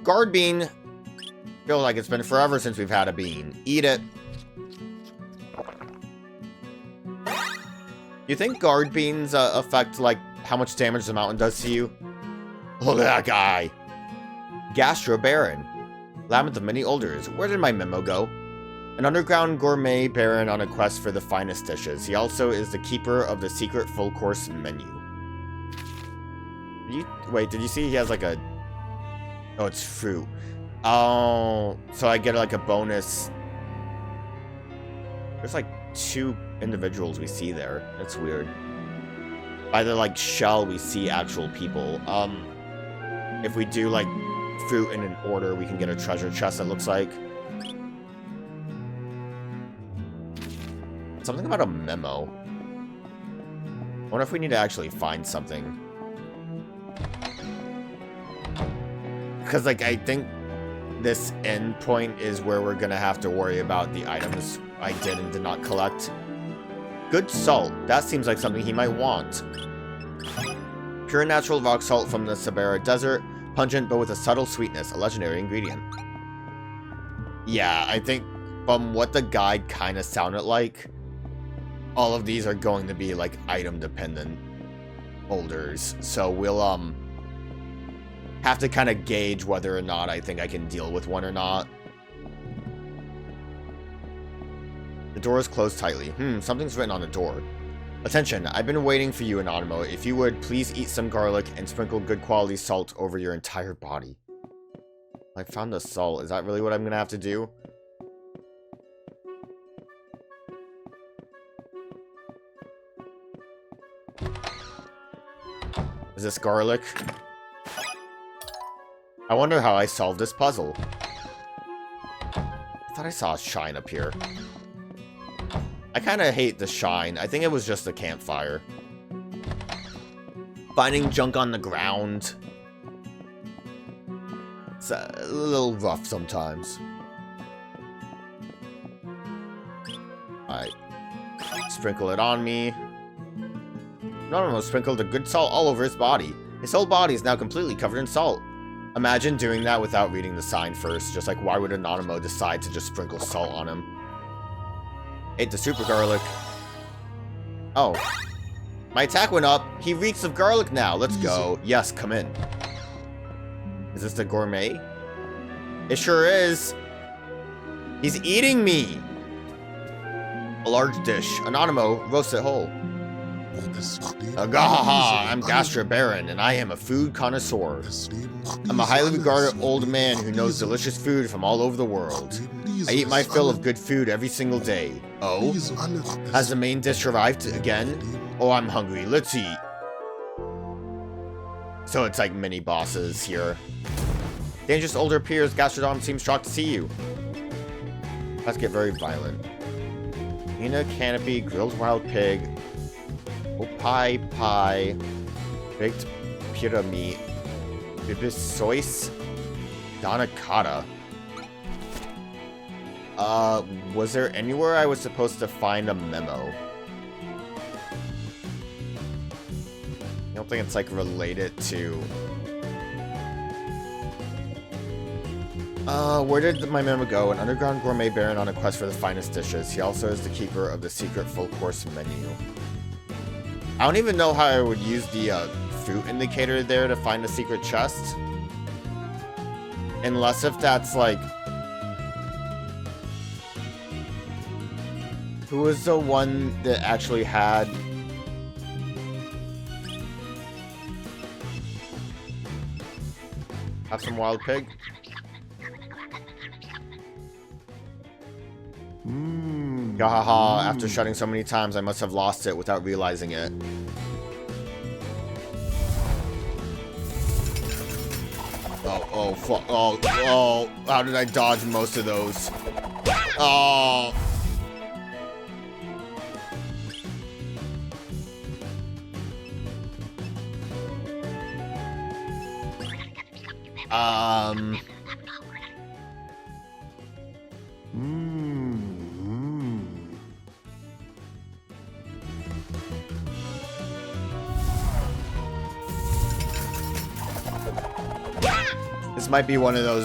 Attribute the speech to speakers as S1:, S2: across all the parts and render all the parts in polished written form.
S1: Guard bean. Feel like it's been forever since we've had a bean. Eat it. You think guard beans affect, like, how much damage the mountain does to you? Look at that guy. Gastro Baron. Labyrinth of many alders. Where did my memo go? An underground gourmet baron on a quest for the finest dishes. He also is the keeper of the secret full-course menu. Wait, did you see he has, like, a... Oh, it's fruit. Oh, so I get, like, a bonus. There's, like, 2 individuals we see there. That's weird. By the, like, shell, we see actual people. If we do, like, fruit in an order, we can get a treasure chest, it looks like. Something about a memo. I wonder if we need to actually find something. Because, like, I think this end point is where we're gonna have to worry about the items I did and did not collect. Good salt. That seems like something he might want. Pure natural rock salt from the Sahara Desert. Pungent, but with a subtle sweetness. A legendary ingredient. Yeah, I think from what the guide kind of sounded like, all of these are going to be, like, item-dependent boulders. So we'll, have to kind of gauge whether or not I think I can deal with one or not. The door is closed tightly. Something's written on the door. Attention, I've been waiting for you, Anonymous. If you would, please eat some garlic and sprinkle good quality salt over your entire body. I found the salt. Is that really what I'm gonna have to do? Is this garlic? I wonder how I solved this puzzle. I thought I saw a shine up here. I kind of hate the shine. I think it was just a campfire. Finding junk on the ground. It's a little rough sometimes. Alright. Sprinkle it on me. Normal sprinkled the good salt all over his body. His whole body is now completely covered in salt. Imagine doing that without reading the sign first. Just like, why would Anonymous decide to just sprinkle salt on him? Ate the super garlic. Oh. My attack went up. He reeks of garlic now. Let's go. Yes, come in. Is this the gourmet? It sure is. He's eating me. A large dish. Anonymous, roast it whole. Agahaha, I'm Gastro Baron, and I am a food connoisseur. I'm a highly regarded old man who knows delicious food from all over the world. I eat my fill of good food every single day. Oh? Has the main dish arrived again? Oh, I'm hungry. Let's eat. So it's like mini bosses here. Dangerous older peers, Gastrodon seems shocked to see you. Let's get very violent. Nina Canopy, grilled wild pig. Pie, baked pita meat, bibisois, donacata. Was there anywhere I was supposed to find a memo? I don't think it's, like, related to... where did my memo go? An underground gourmet baron on a quest for the finest dishes. He also is the keeper of the secret full-course menu. I don't even know how I would use the fruit indicator there to find a secret chest. Unless if that's like... Who was the one that actually had... Have some wild pig? Gahaha, after shutting so many times, I must have lost it without realizing it. Oh, fuck. Oh, how did I dodge most of those? Oh. Is This might be one of those...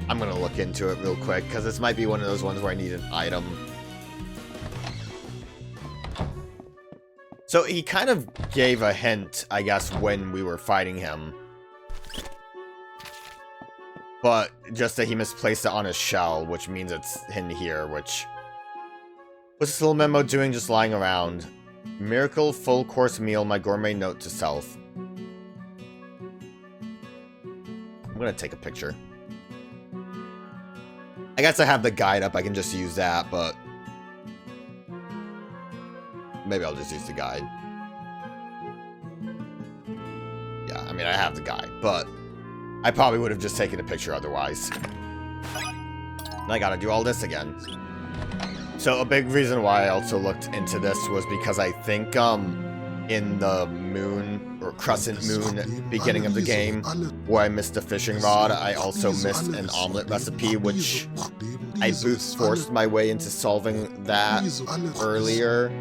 S1: I'm gonna look into it real quick, because this might be one of those ones where I need an item. So he kind of gave a hint, I guess, when we were fighting him. But just that he misplaced it on his shell, which means it's in here, which... What's this little memo doing just lying around? Miracle full course meal, my gourmet note to self. I'm gonna take a picture. I guess I have the guide up, I can just use that, but... Maybe I'll just use the guide. Yeah, I mean, I have the guide, but... I probably would have just taken a picture otherwise. And I gotta do all this again. So a big reason why I also looked into this was because I think, in the moon, or crescent moon beginning of the game, where I missed a fishing rod, I also missed an omelet recipe, which I brute forced my way into solving that earlier.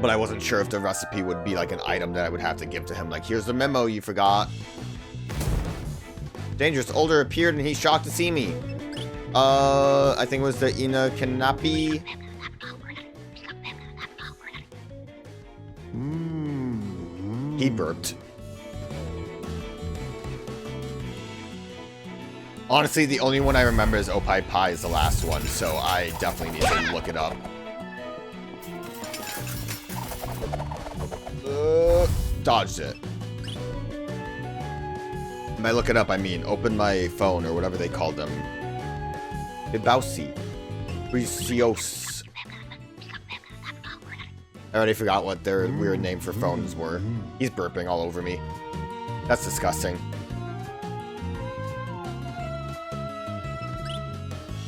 S1: But I wasn't sure if the recipe would be like an item that I would have to give to him. Like, here's the memo you forgot. Dangerous older appeared and he's shocked to see me. I think it was the inadequacies. He burped. Honestly, the only one I remember is Opie Pie is the last one, so I definitely need to look it up. Dodged it. By look it up, I mean open my phone or whatever they called them. Bibausi. Bricios. I already forgot what their weird name for phones were. He's burping all over me. That's disgusting.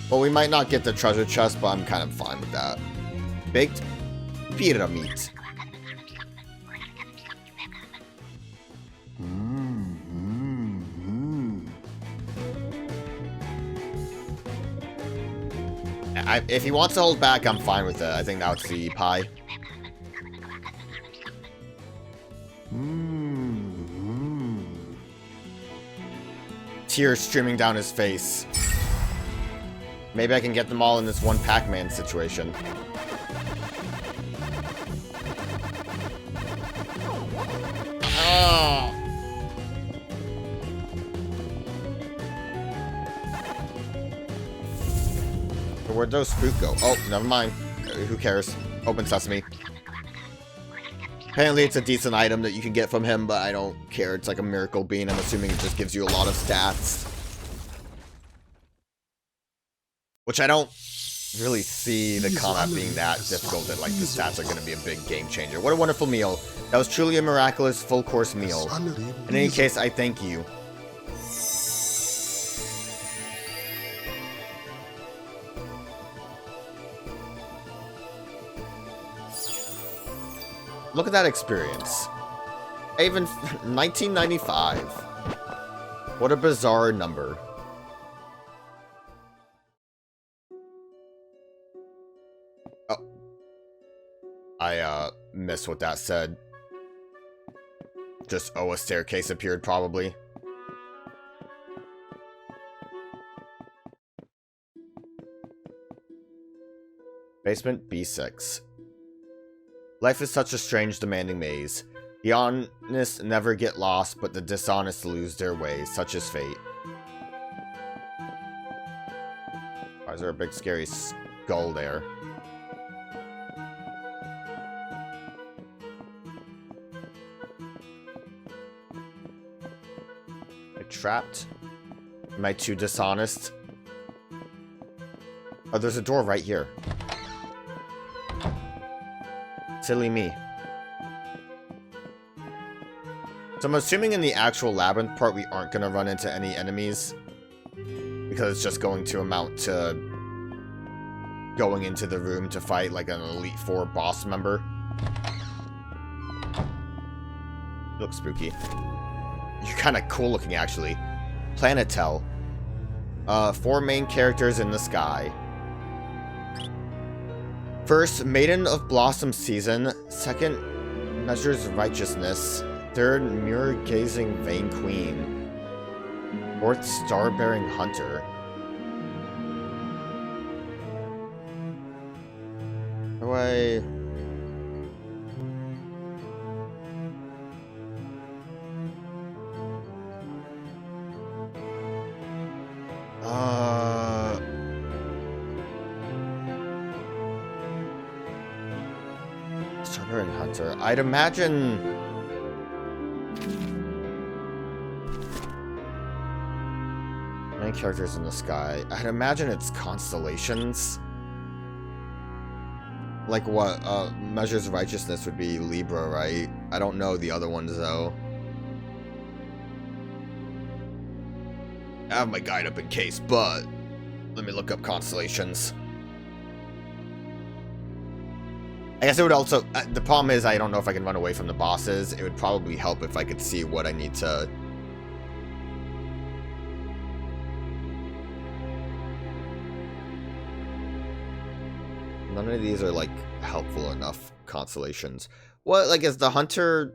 S1: Well, we might not get the treasure chest, but I'm kind of fine with that. Baked pita meat. If he wants to hold back, I'm fine with it. I think that's the pie. Tears streaming down his face. Maybe I can get them all in this one Pac-Man situation. Oh. Where'd those fruit go? Oh, never mind. Who cares? Open sesame. Apparently it's a decent item that you can get from him, but I don't care. It's like a miracle bean. I'm assuming it just gives you a lot of stats. Which I don't really see the combat being that difficult that, like, the stats are going to be a big game changer. What a wonderful meal. That was truly a miraculous full course meal. In any case, I thank you. Look at that experience. Even 1995. What a bizarre number. Oh. I missed what that said. Just, oh, a staircase appeared probably. Basement B6. Life is such a strange, demanding maze. The honest never get lost, but the dishonest lose their way. Such is fate. Why is there a big scary skull there? I'm trapped? Am I too dishonest? Oh, there's a door right here. Silly me. So I'm assuming in the actual labyrinth part we aren't going to run into any enemies. Because it's just going to amount to going into the room to fight like an Elite Four boss member. Looks spooky. You're kind of cool looking actually. Planetel. 4 main characters in the sky. First, Maiden of Blossom Season. Second, Measures righteousness. Third, mirror-gazing vain queen. Fourth, star-bearing hunter. How do I... Star-bearing hunter. I'd imagine... Main characters in the sky. I'd imagine it's constellations. Like what? Measures of righteousness would be Libra, right? I don't know the other ones though. I have my guide up in case, but let me look up constellations. I guess it would also... the problem is I don't know if I can run away from the bosses. It would probably help if I could see what I need to... None of these are, like, helpful enough constellations. What, like, is the hunter...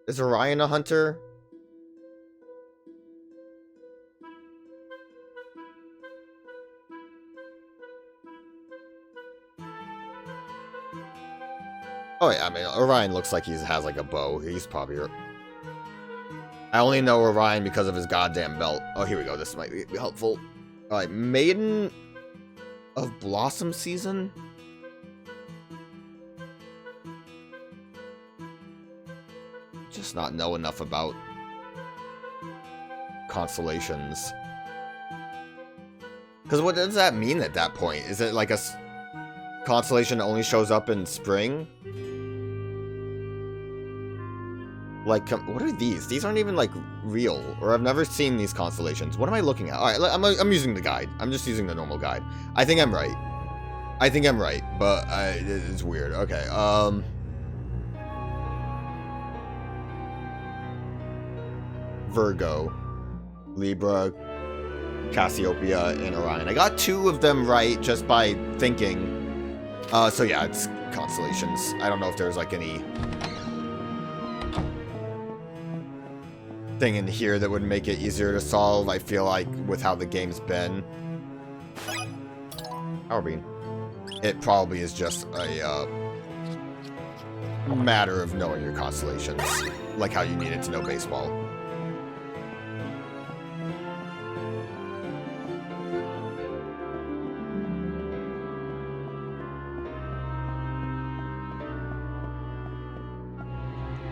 S1: Is Orion a hunter? Oh, yeah, I mean, Orion looks like he has, like, a bow. He's probably... I only know Orion because of his goddamn belt. Oh, here we go. This might be helpful. Alright, Maiden of Blossom Season? Just not know enough about constellations. Because what does that mean at that point? Is it like a constellation that only shows up in spring? Like, what are these? These aren't even, like, real. Or I've never seen these constellations. What am I looking at? Alright, I'm using the guide. I'm just using the normal guide. I think I'm right. I think I'm right, but it's weird. Okay, Virgo, Libra, Cassiopeia, and Orion. I got 2 of them right just by thinking. So yeah, it's constellations. I don't know if there's, like, any... thing in here that would make it easier to solve. I feel like with how the game's been. Power bean. It probably is just a matter of knowing your constellations. Like how you needed to know baseball.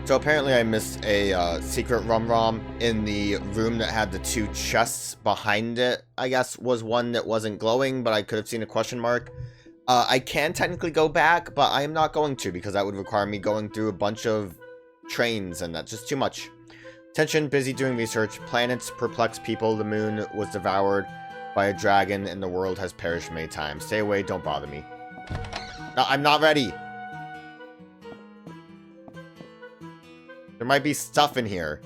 S1: So apparently I missed a secret rum-rom in the room that had the 2 chests behind it. I guess was one that wasn't glowing, but I could have seen a question mark. I can technically go back, but I am not going to because that would require me going through a bunch of trains, and that's just too much. Tension, busy doing research. Planets perplex people. The moon was devoured by a dragon, and the world has perished many times. Stay away, don't bother me. No, I'm not ready. There might be stuff in here.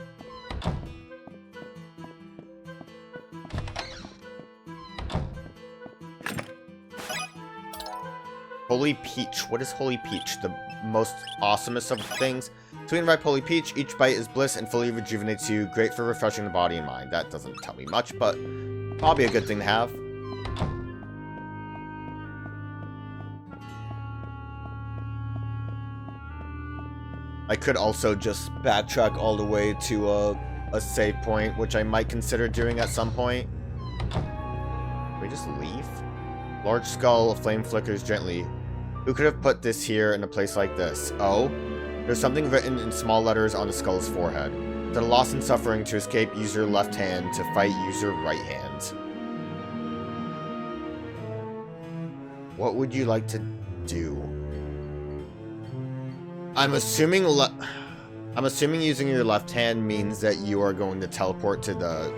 S1: Holy Peach. What is Holy Peach? The most awesomest of things. Sweet and ripe Holy Peach. Each bite is bliss and fully rejuvenates you. Great for refreshing the body and mind. That doesn't tell me much, but probably a good thing to have. I could also just backtrack all the way to a save point, which I might consider doing at some point. Can we just leave? Large skull, a flame flickers gently. Who could have put this here in a place like this? Oh? There's something written in small letters on the skull's forehead. To the lost and suffering, to escape, use your left hand. To fight, use your right hand. What would you like to do? I'm assuming using your left hand means that you are going to teleport to the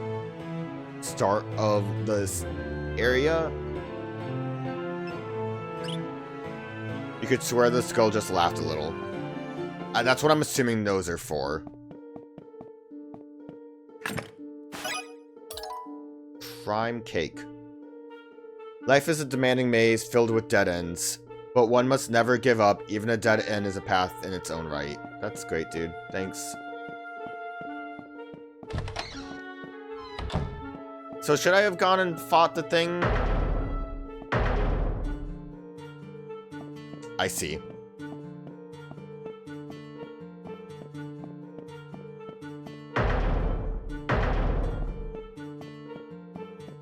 S1: start of this area. You could swear the skull just laughed a little. That's what I'm assuming those are for. Prime cake. Life is a demanding maze filled with dead ends. But one must never give up. Even a dead end is a path in its own right. That's great, dude. Thanks. So should I have gone and fought the thing? I see.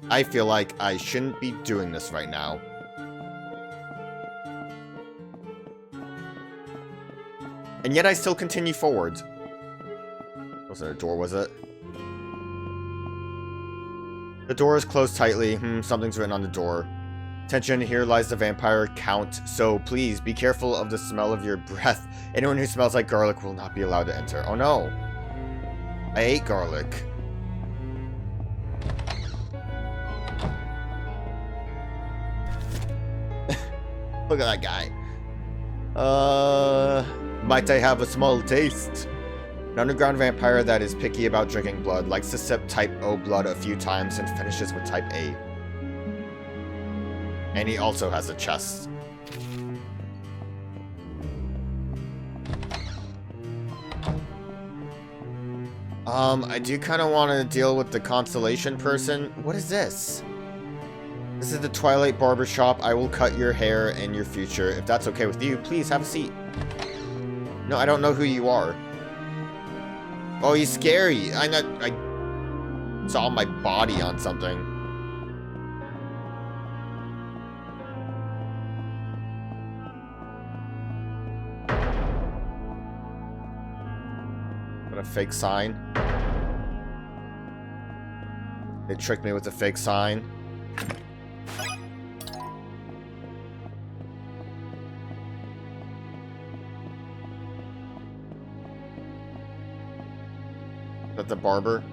S1: I feel like I shouldn't be doing this right now. And yet I still continue forward. Wasn't a door, was it? The door is closed tightly. Something's written on the door. Attention, here lies the vampire count, so please be careful of the smell of your breath. Anyone who smells like garlic will not be allowed to enter. Oh no. I ate garlic. Look at that guy. Might I have a small taste? An underground vampire that is picky about drinking blood, likes to sip type O blood a few times and finishes with type A. And he also has a chest. I do kind of want to deal with the constellation person. What is this? This is the Twilight Barbershop. I will cut your hair in your future. If that's okay with you, please have a seat. No, I don't know who you are. Oh, he's scary. I saw my body on something. What a fake sign. They tricked me with a fake sign. The barber.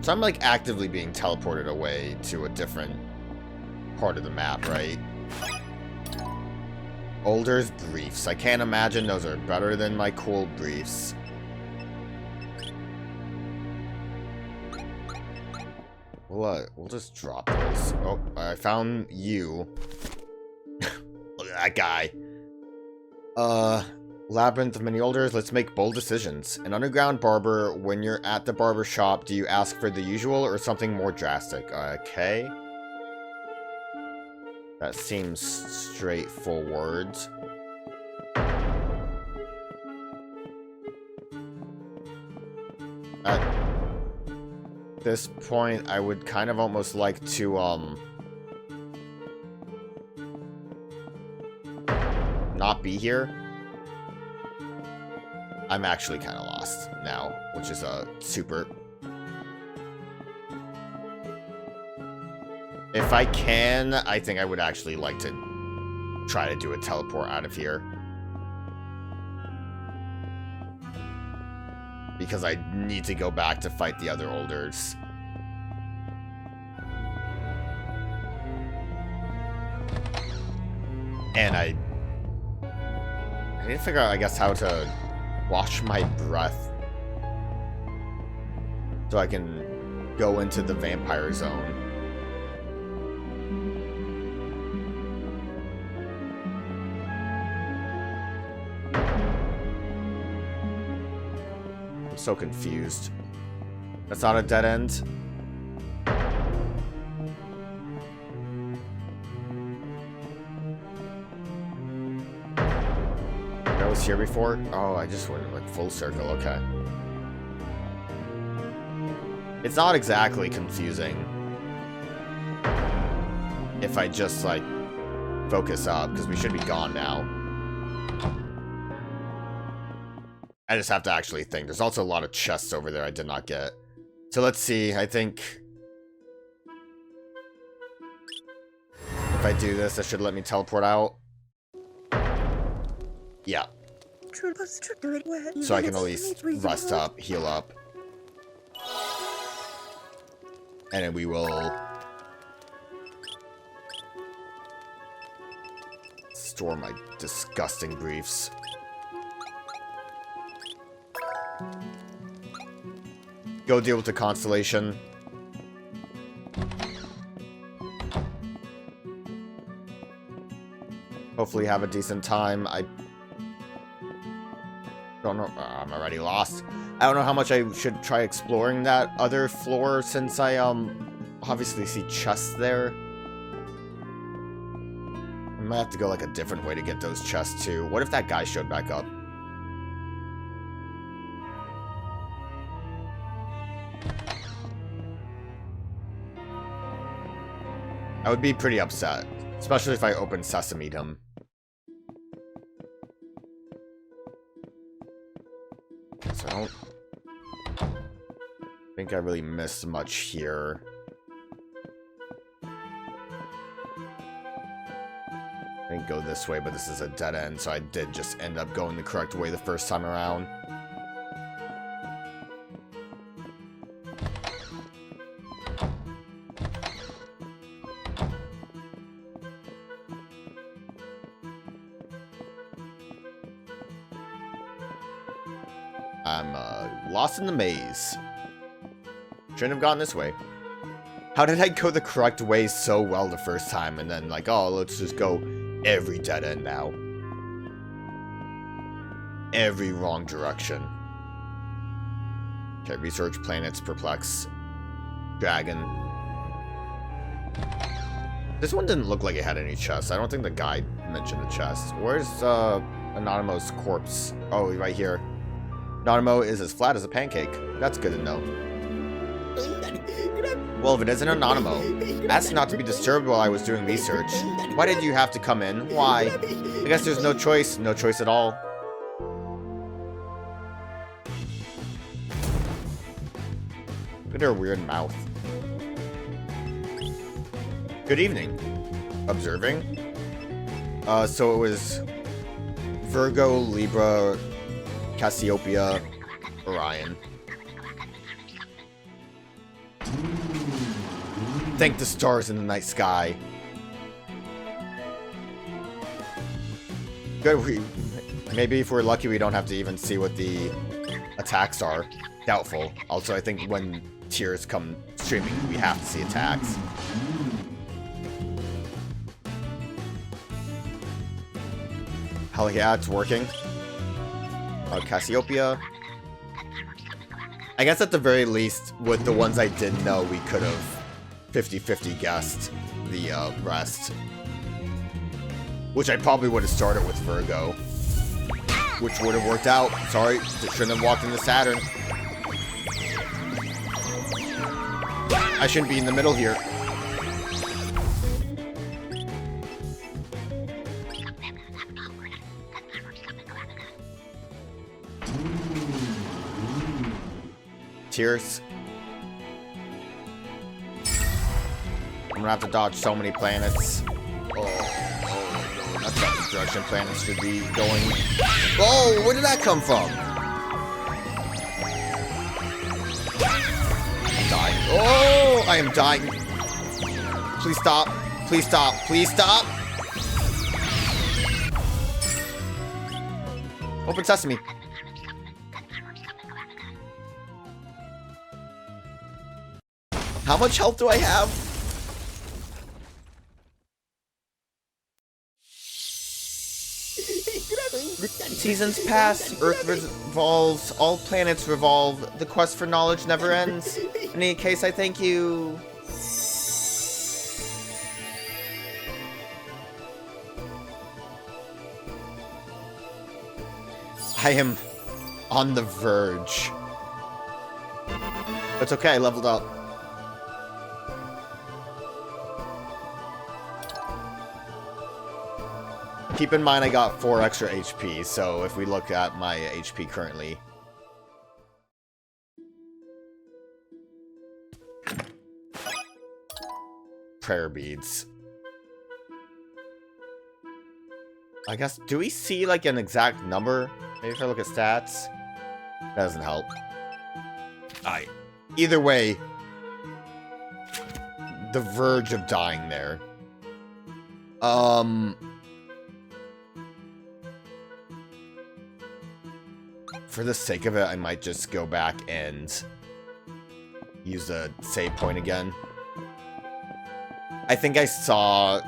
S1: So I'm like actively being teleported away to a different part of the map, right? Older's briefs. I can't imagine those are better than my cool briefs. We'll just drop those. Oh, I found you. Look at that guy. Labyrinth of many Elders, let's make bold decisions. An underground barber, when you're at the barber shop, do you ask for the usual or something more drastic? Okay. That seems straightforward. At this point, I would kind of almost like to, not be here. I'm actually kind of lost now, which is super. If I can, I think I would actually like to try to do a teleport out of here. Because I need to go back to fight the other Olders. And I need to figure out, I guess, how to wash my breath so I can go into the vampire zone. I'm so confused. That's not a dead end? Here before? Oh, I just went like full circle, okay. It's not exactly confusing if I just like focus up, because we should be gone now. I just have to actually think. There's also a lot of chests over there I did not get. So let's see, I think if I do this, that should let me teleport out. Yeah. So I can at least rest up, heal up. And then we will store my disgusting briefs. Go deal with the constellation. Hopefully have a decent time. I don't know. I'm already lost. I don't know how much I should try exploring that other floor since I obviously see chests there. I might have to go like a different way to get those chests too. What if that guy showed back up? I would be pretty upset, especially if I open Sesame him. So I don't think I really missed much here. I didn't go this way, but this is a dead end, so I did just end up going the correct way the first time around. I'm lost in the maze. Shouldn't have gone this way. How did I go the correct way so well the first time and then like, oh, let's just go every dead end now. Every wrong direction. Okay, research planets, perplex, dragon. This one didn't look like it had any chests. I don't think the guide mentioned a chest. Where's Anonymo's corpse? Oh, right here. Anonymo is as flat as a pancake. That's good to know. Well, if it isn't Anonymo, asked not to be disturbed while I was doing research. Why did you have to come in? Why? I guess there's no choice. No choice at all. Look at her weird mouth. Good evening. Observing? So it was Virgo, Libra, Cassiopeia, Orion. Thank the stars in the night sky. Good. Maybe if we're lucky, we don't have to even see what the attacks are. Doubtful. Also, I think when tears come streaming, we have to see attacks. Hell yeah, it's working. Cassiopeia. I guess at the very least, with the ones I didn't know, we could have 50-50 guessed the rest. Which I probably would have started with Virgo. Which would have worked out. Sorry, shouldn't have walked into Saturn. I shouldn't be in the middle here. Tears. I'm gonna have to dodge so many planets. Oh no, that's not the direction planets should be going. Oh, where did that come from? I'm dying. Oh, I am dying. Please stop. Please stop. Please stop. Open sesame. How much health do I have? Seasons pass, Earth revolves, all planets revolve, the quest for knowledge never ends. In any case, I thank you. I am on the verge. It's okay, I leveled up. Keep in mind I got 4 extra HP, so if we look at my HP currently. Prayer beads. I guess, do we see like an exact number? Maybe if I look at stats? That doesn't help. Alright. Either way, the verge of dying there. For the sake of it, I might just go back and use the save point again. I think I saw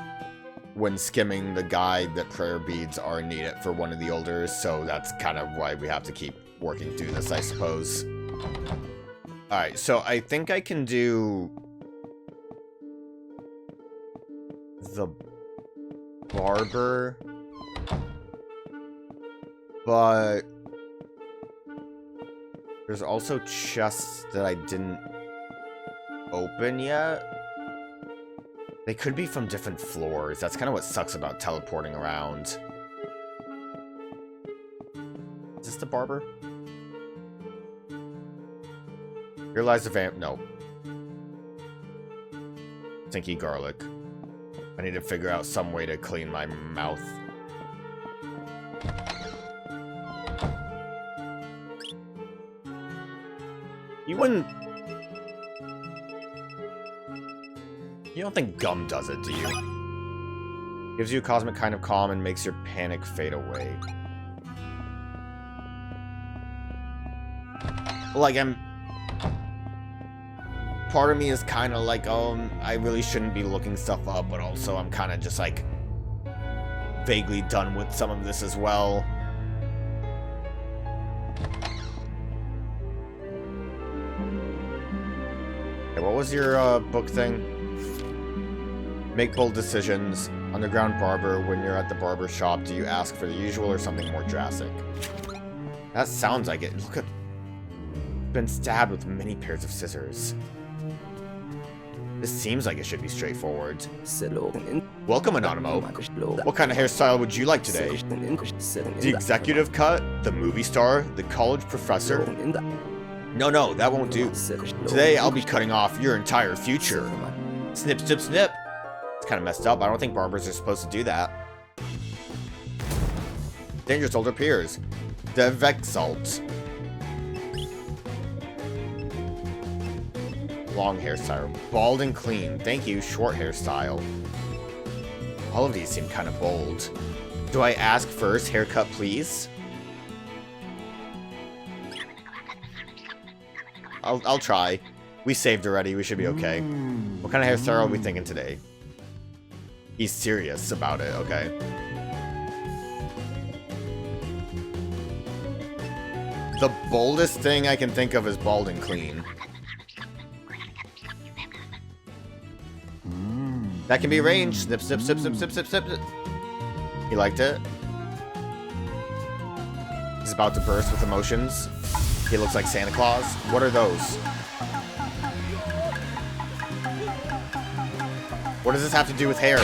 S1: when skimming the guide that prayer beads are needed for one of the elders, so that's kind of why we have to keep working through this, I suppose. Alright, so I think I can do the barber, but there's also chests that I didn't open yet. They could be from different floors. That's kind of what sucks about teleporting around. Is this the barber? Here lies the vamp. No. Stinky garlic. I need to figure out some way to clean my mouth. You wouldn't... You don't think gum does it, do you? Gives you a cosmic kind of calm and makes your panic fade away. Like, part of me is kind of like, oh, I really shouldn't be looking stuff up, but also I'm kind of just, like, vaguely done with some of this as well. Okay, what was your, book thing? Make bold decisions. Underground barber, when you're at the barber shop, do you ask for the usual or something more drastic? That sounds like it. Look at... Been stabbed with many pairs of scissors. This seems like it should be straightforward. Welcome, Anonimo. What kind of hairstyle would you like today? The executive cut? The movie star? The college professor? No, that won't do. Today, I'll be cutting off your entire future. Snip, snip, snip. It's kind of messed up. I don't think barbers are supposed to do that. Dangerous older peers. The Vexalt. Long hairstyle. Bald and clean. Thank you, short hairstyle. All of these seem kind of bold. Do I ask first, haircut please? I'll try. We saved already, we should be okay. What kind of hairstyle are we thinking today? He's serious about it, okay. The boldest thing I can think of is bald and clean. That can be arranged. Snip, snip, snip, snip, snip, snip, snip. He liked it. He's about to burst with emotions. He looks like Santa Claus. What are those? What does this have to do with hair?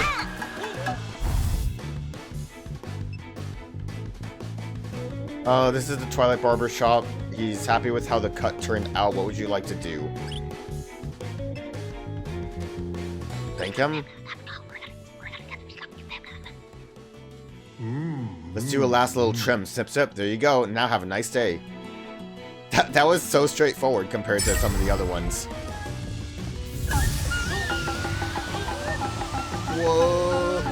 S1: This is the Twilight Barber Shop. He's happy with how the cut turned out. What would you like to do? Thank him. Let's do a last little trim. Snip, snip. There you go. Now have a nice day. That was so straightforward compared to some of the other ones. Whoa.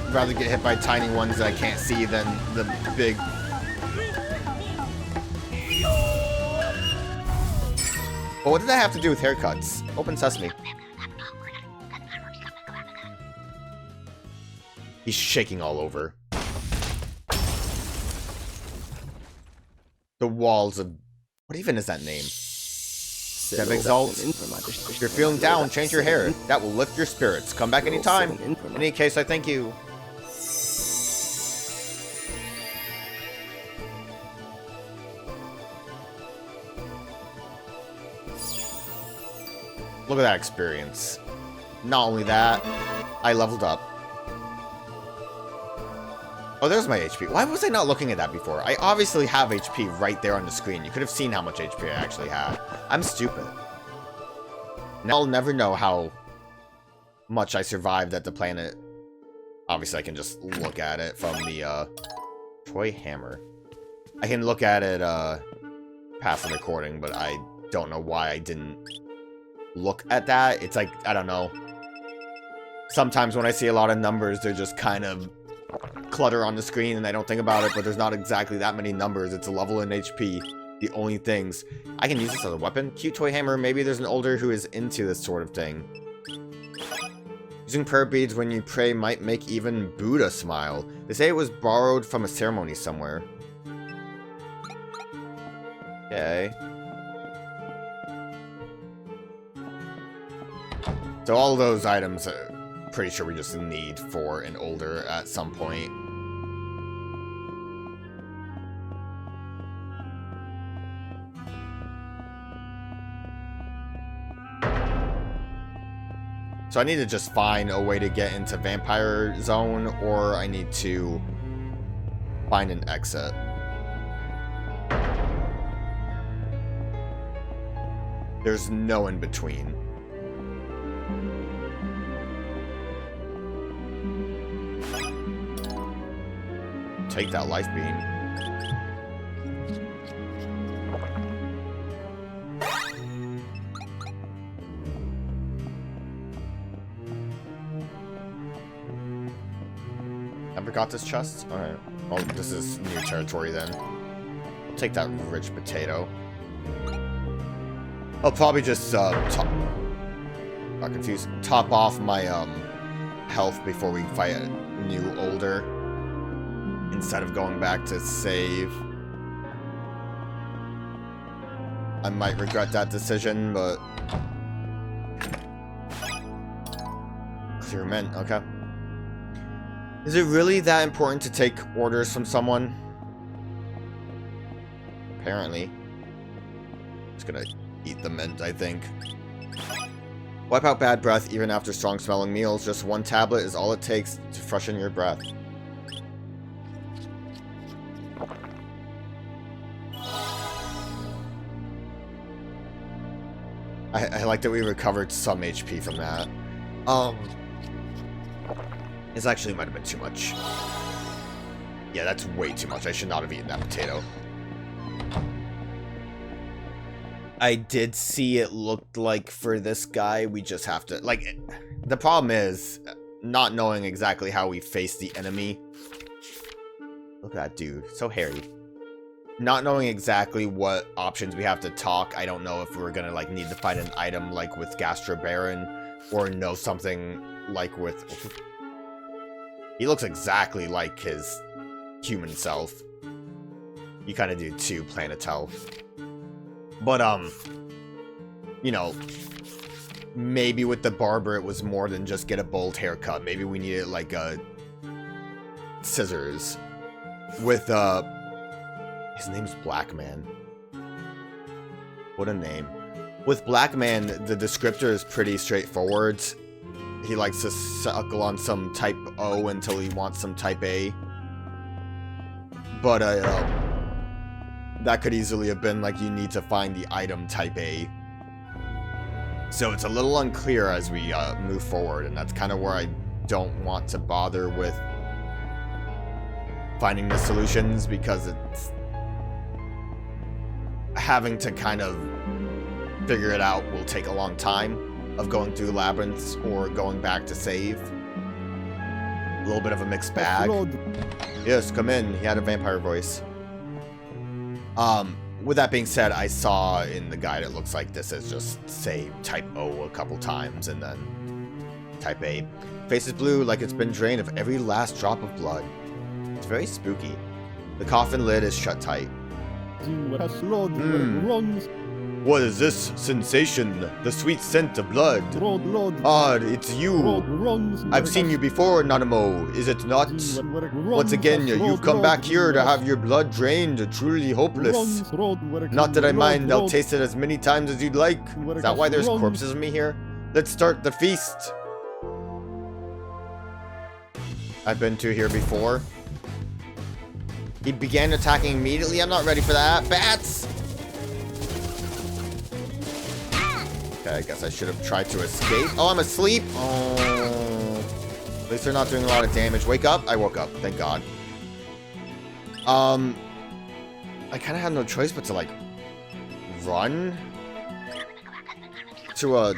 S1: I'd rather get hit by tiny ones that I can't see than the big... But what did that have to do with haircuts? Open sesame. He's shaking all over. The walls of... What even is that name? Exalt. If you're feeling down, change your hair. That will lift your spirits. Come back anytime. In any case, I thank you. Look at that experience. Not only that, I leveled up. Oh, there's my HP. Why was I not looking at that before? I obviously have HP right there on the screen. You could have seen how much HP I actually had. I'm stupid. Now I'll never know how much I survived at the planet. Obviously, I can just look at it from the, Troy Hammer. I can look at it, past the recording, but I don't know why I didn't look at that. It's like, I don't know. Sometimes when I see a lot of numbers, they're just kind of clutter on the screen and I don't think about it, but there's not exactly that many numbers. It's a level in HP. the only things. I can use this as a weapon. Cute toy hammer. Maybe there's an older who is into this sort of thing. Using prayer beads when you pray might make even Buddha smile. They say it was borrowed from a ceremony somewhere. Okay. So all those items, pretty sure we just need for an older at some point. So I need to just find a way to get into Vampire Zone, or I need to find an exit. There's no in between. Take that life beam. Never got this chest? Alright. Well, this is new territory then. I'll take that rich potato. I'll probably just, top off my, health before we fight a new older. Instead of going back to save. I might regret that decision, but... Clear mint, okay. Is it really that important to take orders from someone? Apparently. Just gonna eat the mint, I think. Wipe out bad breath even after strong smelling meals. Just one tablet is all it takes to freshen your breath. I like that we recovered some HP from that. This actually might have been too much. Yeah, that's way too much. I should not have eaten that potato. I did see it looked like for this guy, we just have to... Like, the problem is not knowing exactly how we face the enemy. Look at that dude. So hairy. Not knowing exactly what options we have to talk. I don't know if we're gonna, like, need to find an item like with Gastro Baron, or know something like with... He looks exactly like his human self. You kind of do too, Planetel. But, you know, maybe with the barber it was more than just get a bold haircut. Maybe we needed, like, scissors. With, his name's Black Man. What a name. With Black Man, the descriptor is pretty straightforward. He likes to suckle on some type O until he wants some type A. But, that could easily have been like you need to find the item type A. So it's a little unclear as we move forward, and that's kind of where I don't want to bother with finding the solutions, because it's having to kind of figure it out will take a long time of going through labyrinths or going back to save. A little bit of a mixed bag. Yes, come in. He had a vampire voice. With that being said, I saw in the guide it looks like this is just save type O a couple times and then type A. Face is blue like it's been drained of every last drop of blood. It's very spooky. The coffin lid is shut tight. What is this sensation? The sweet scent of blood. Ah, it's you. I've seen you before, Nanamo, is it not? Once again, you've come back here to have your blood drained, truly hopeless. Not that I mind, I'll taste it as many times as you'd like. Is that why there's corpses of me here? Let's start the feast. I've been to here before. He began attacking immediately. I'm not ready for that. Bats! Okay, I guess I should have tried to escape. Oh, I'm asleep. Oh. At least they're not doing a lot of damage. Wake up. I woke up. Thank God. I kind of had no choice but to, like, run to a...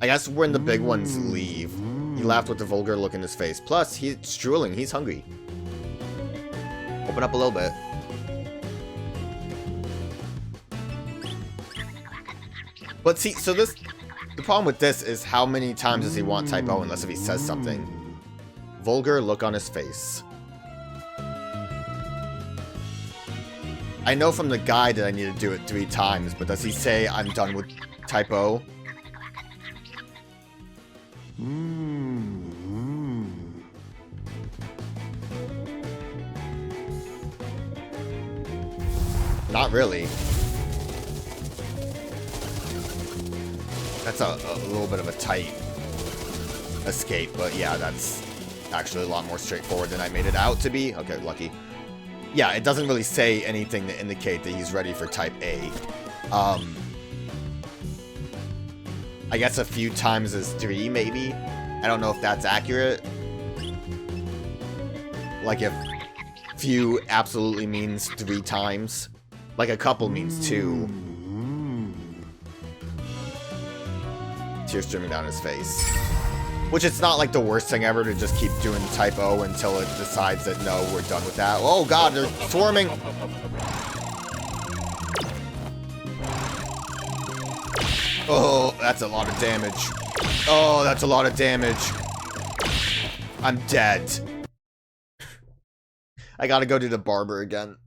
S1: I guess when the big ones leave. He laughed with a vulgar look in his face. Plus, he's drooling. He's hungry. Open up a little bit. But see, so the problem with this is how many times does he want type O unless if he says something. Vulgar look on his face. I know from the guide that I need to do it 3 times, but does he say I'm done with type O? Not really. That's a little bit of a tight escape, but yeah, that's actually a lot more straightforward than I made it out to be. Okay, lucky. Yeah, it doesn't really say anything to indicate that he's ready for type A. I guess a few times is 3, maybe? I don't know if that's accurate. Like, if few absolutely means 3 times. Like, a couple means 2. Tears streaming down his face. Which it's not like the worst thing ever to just keep doing type O until it decides that no, we're done with that. Oh god, they're swarming! Oh, that's a lot of damage. Oh, that's a lot of damage. I'm dead. I gotta go to the barber again.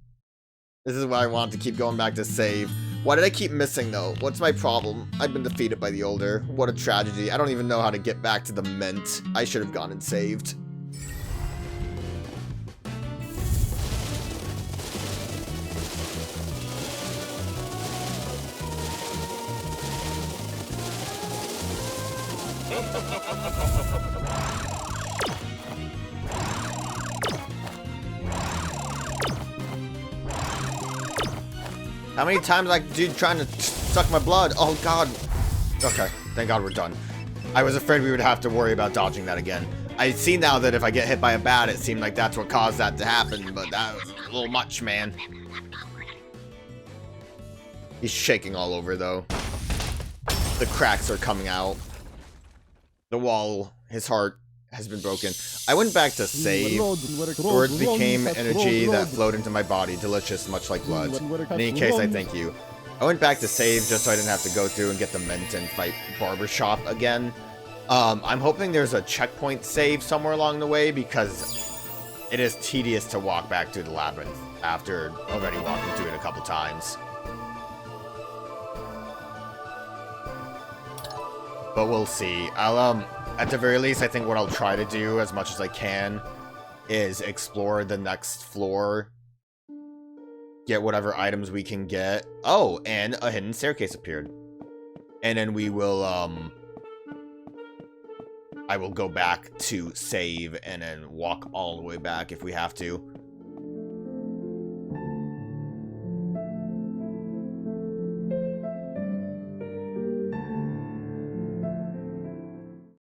S1: This is why I want to keep going back to save. Why did I keep missing, though? What's my problem? I've been defeated by the Older. What a tragedy. I don't even know how to get back to the Mint. I should have gone and saved. How many times like dude trying to suck my blood? Oh god. Okay, thank god we're done. I was afraid we would have to worry about dodging that again. I see now that if I get hit by a bat, it seemed like that's what caused that to happen, but that was a little much, man. He's shaking all over though. The cracks are coming out. The wall, his heart has been broken. I went back to save. Words became energy that flowed into my body, delicious, much like blood. In any case, I thank you. I went back to save just so I didn't have to go through and get the Mint and fight Barbershop again. I'm hoping there's a checkpoint save somewhere along the way because it is tedious to walk back through the Labyrinth after already walking through it a couple times. But we'll see. I'll, at the very least, I think what I'll try to do as much as I can is explore the next floor. Get whatever items we can get. Oh, and a hidden staircase appeared. And then we will, I will go back to save and then walk all the way back if we have to.